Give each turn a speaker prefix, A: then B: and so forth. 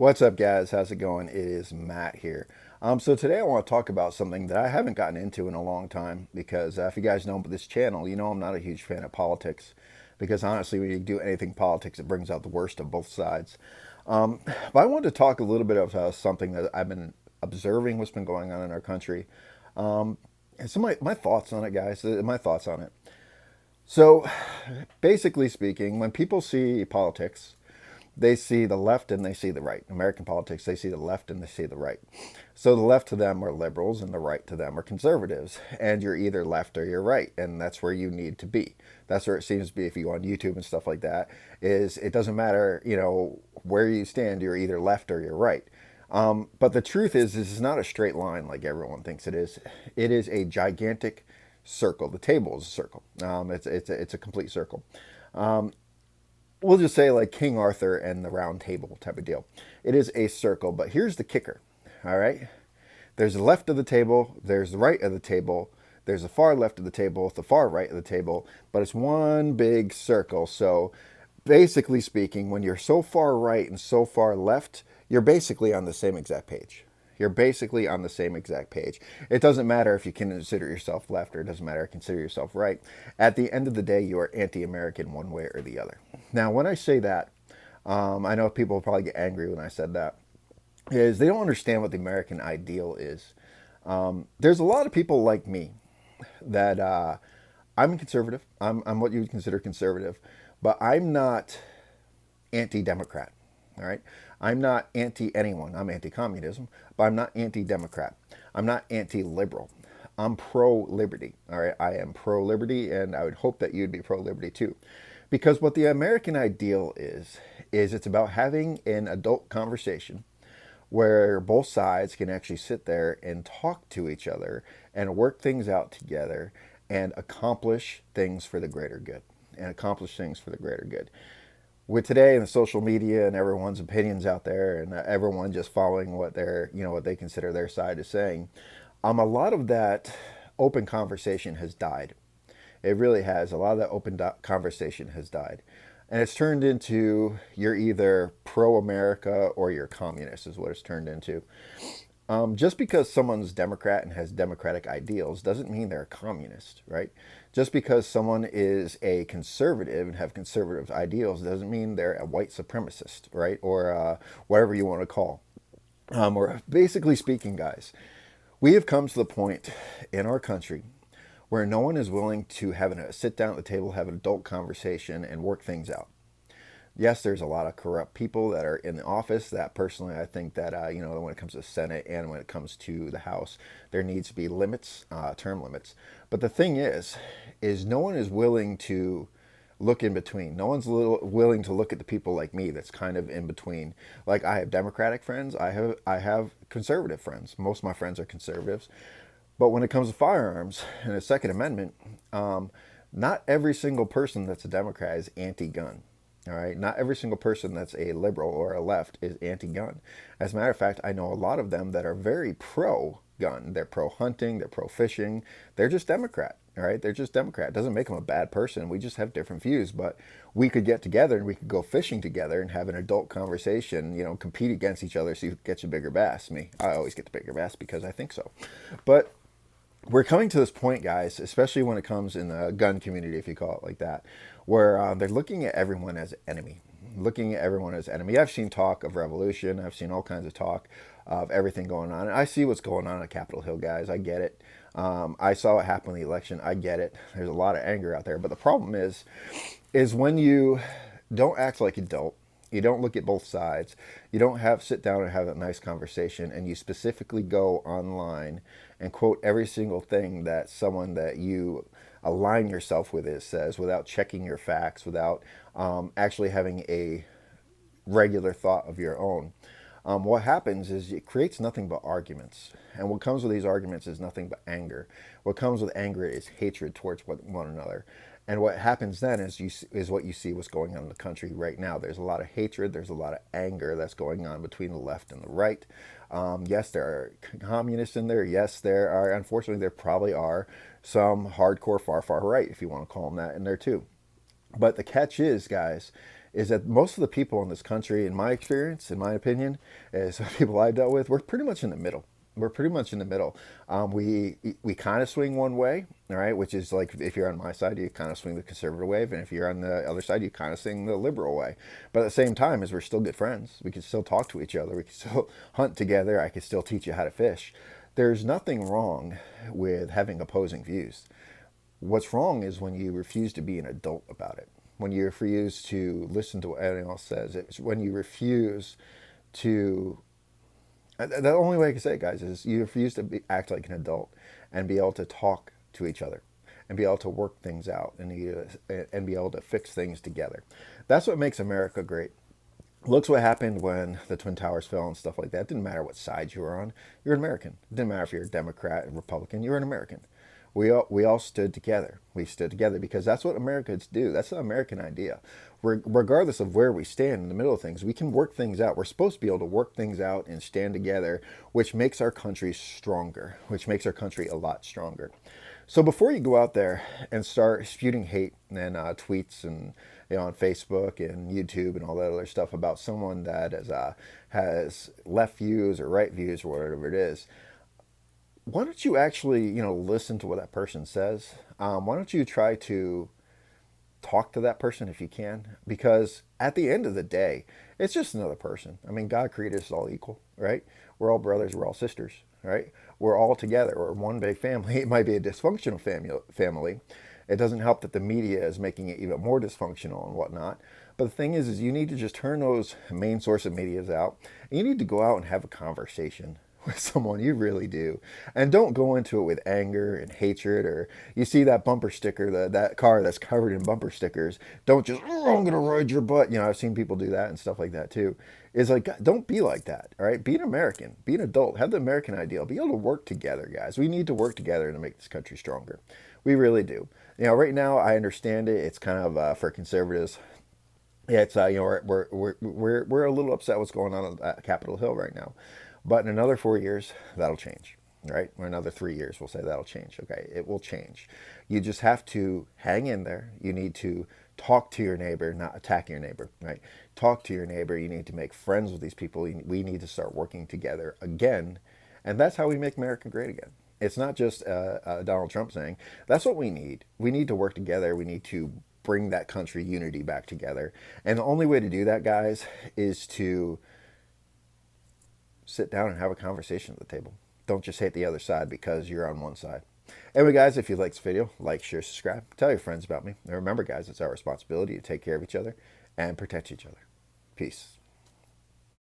A: What's up, guys? How's it going? It is Matt here. So today I want to talk about something that I haven't gotten into in a long time because if you guys know this channel, you know I'm not a huge fan of politics because honestly, when you do anything politics, it brings out the worst of both sides. But I wanted to talk a little bit of something that I've been observing what's been going on in our country. And so my thoughts on it, guys, my thoughts on it. So basically speaking, when people see politics, they see the left and they see the right. American politics, they see the left and they see the right. So the left to them are liberals and the right to them are conservatives. And you're either left or you're right. And that's where you need to be. That's where it seems to be if you go on YouTube and stuff like that, is it doesn't matter, where you stand, you're either left or you're right. But the truth is, this is not a straight line like everyone thinks it is. It is a gigantic circle. The table is a circle. It's a complete circle. We'll just say like King Arthur and the Round Table type of deal. It is a circle, but here's the kicker. All right, there's the left of the table, there's the right of the table, there's the far left of the table, the far right of the table, but it's one big circle. So basically speaking, when you're so far right and so far left, you're basically on the same exact page. You're basically on the same exact page. It doesn't matter if you consider yourself left or it doesn't matter if you consider yourself right. At the end of the day, you are anti-American one way or the other. Now, when I say that, I know people will probably get angry when I said that, is they don't understand what the American ideal is. There's a lot of people like me that I'm conservative. I'm what you would consider conservative, but I'm not anti-democrat. All right, I'm not anti anyone. I'm anti-communism, but I'm not anti-democrat. I'm not anti-liberal. I'm pro-liberty. All right, I am pro-liberty, and I would hope that you'd be pro-liberty too, because what the American ideal is it's about having an adult conversation where both sides can actually sit there and talk to each other and work things out together and accomplish things for the greater good. And accomplish things for the greater good. With today and the social media and everyone's opinions out there and everyone just following what what they consider their side is saying, a lot of that open conversation has died. It really has. A lot of that open conversation has died. And it's turned into you're either pro-America or you're communist is what it's turned into. Just because someone's Democrat and has democratic ideals doesn't mean they're a communist, right? Just because someone is a conservative and have conservative ideals doesn't mean they're a white supremacist, right? Or whatever you want to call. Or basically speaking, guys, we have come to the point in our country where no one is willing to sit down at the table, have an adult conversation, and work things out. Yes, there's a lot of corrupt people that are in the office. That personally, I think that when it comes to the Senate and when it comes to the House, there needs to be limits, term limits. But the thing is no one is willing to look in between. No one's willing to look at the people like me that's kind of in between. Like I have Democratic friends, I have conservative friends. Most of my friends are conservatives. But when it comes to firearms and the Second Amendment, not every single person that's a Democrat is anti-gun. All right, not every single person that's a liberal or a left is anti-gun. As a matter of fact, I know a lot of them that are very pro-gun. They're pro-hunting, they're pro-fishing. They're just Democrat. All right, they're just Democrat. It doesn't make them a bad person. We just have different views. But we could get together and we could go fishing together and have an adult conversation. Compete against each other, see who gets a bigger bass. I always get the bigger bass because I think so. But we're coming to this point, guys, especially when it comes in the gun community, if you call it like that, where they're looking at everyone as an enemy. Looking at everyone as enemy. I've seen talk of revolution. I've seen all kinds of talk of everything going on. And I see what's going on at Capitol Hill, guys. I get it. I saw what happened in the election. I get it. There's a lot of anger out there. But the problem is when you don't act like an adult, you don't look at both sides, you don't sit down and have a nice conversation, and you specifically go online and quote every single thing that someone that you align yourself with says without checking your facts, without actually having a regular thought of your own. What happens is it creates nothing but arguments. And what comes with these arguments is nothing but anger. What comes with anger is hatred towards one another. And what happens then is what you see what's going on in the country right now. There's a lot of hatred. There's a lot of anger that's going on between the left and the right. Yes, there are communists in there. Yes, there are. Unfortunately, there probably are some hardcore far right, if you want to call them that, in there too. But the catch is, guys, is that most of the people in this country, in my experience, in my opinion, as people I've dealt with, we're pretty much in the middle. We're pretty much in the middle. We kind of swing one way, all right, which is like if you're on my side, you kind of swing the conservative wave, and if you're on the other side, you kind of swing the liberal way. But at the same time, as we're still good friends, we can still talk to each other, we can still hunt together. I can still teach you how to fish. There's nothing wrong with having opposing views. What's wrong is when you refuse to be an adult about it. When you refuse to listen to what anyone else says. It's when you refuse to. The only way I can say it, guys, is you refuse to act like an adult and be able to talk to each other and be able to work things out and be able to fix things together. That's what makes America great. Looks what happened when the Twin Towers fell and stuff like that. It didn't matter what side you were on. You're an American. It didn't matter if you're a Democrat, or Republican. You're an American. We all stood together. We stood together because that's what Americans do. That's the American idea. Regardless of where we stand in the middle of things, we can work things out. We're supposed to be able to work things out and stand together, which makes our country stronger, which makes our country a lot stronger. So before you go out there and start spewing hate and tweets and on Facebook and YouTube and all that other stuff about someone that has left views or right views or whatever it is, why don't you actually, listen to what that person says? Why don't you try to talk to that person if you can? Because at the end of the day, it's just another person. I mean, God created us all equal, right? We're all brothers. We're all sisters, right? We're all together. We're one big family. It might be a dysfunctional family. It doesn't help that the media is making it even more dysfunctional and whatnot. But the thing is you need to just turn those main source of medias out. And you need to go out and have a conversation with someone. You really do. And don't go into it with anger and hatred, or you see that bumper sticker, that car that's covered in bumper stickers. Don't just, I'm going to ride your butt. I've seen people do that and stuff like that too. It's like, don't be like that. All right. Be an American, be an adult, have the American ideal, be able to work together, guys. We need to work together to make this country stronger. We really do. Right now I understand it. It's kind of for conservatives. Yeah, it's we're a little upset what's going on at Capitol Hill right now. But in another 4 years, that'll change, right? Or another 3 years, we'll say that'll change. Okay, it will change. You just have to hang in there. You need to talk to your neighbor, not attack your neighbor, right? Talk to your neighbor. You need to make friends with these people. We need to start working together again. And that's how we make America great again. It's not just Donald Trump saying, that's what we need. We need to work together. We need to bring that country unity back together. And the only way to do that, guys, is to sit down and have a conversation at the table. Don't just hate the other side because you're on one side. Anyway, guys, if you like this video, like, share, subscribe. Tell your friends about me. And remember, guys, it's our responsibility to take care of each other and protect each other. Peace.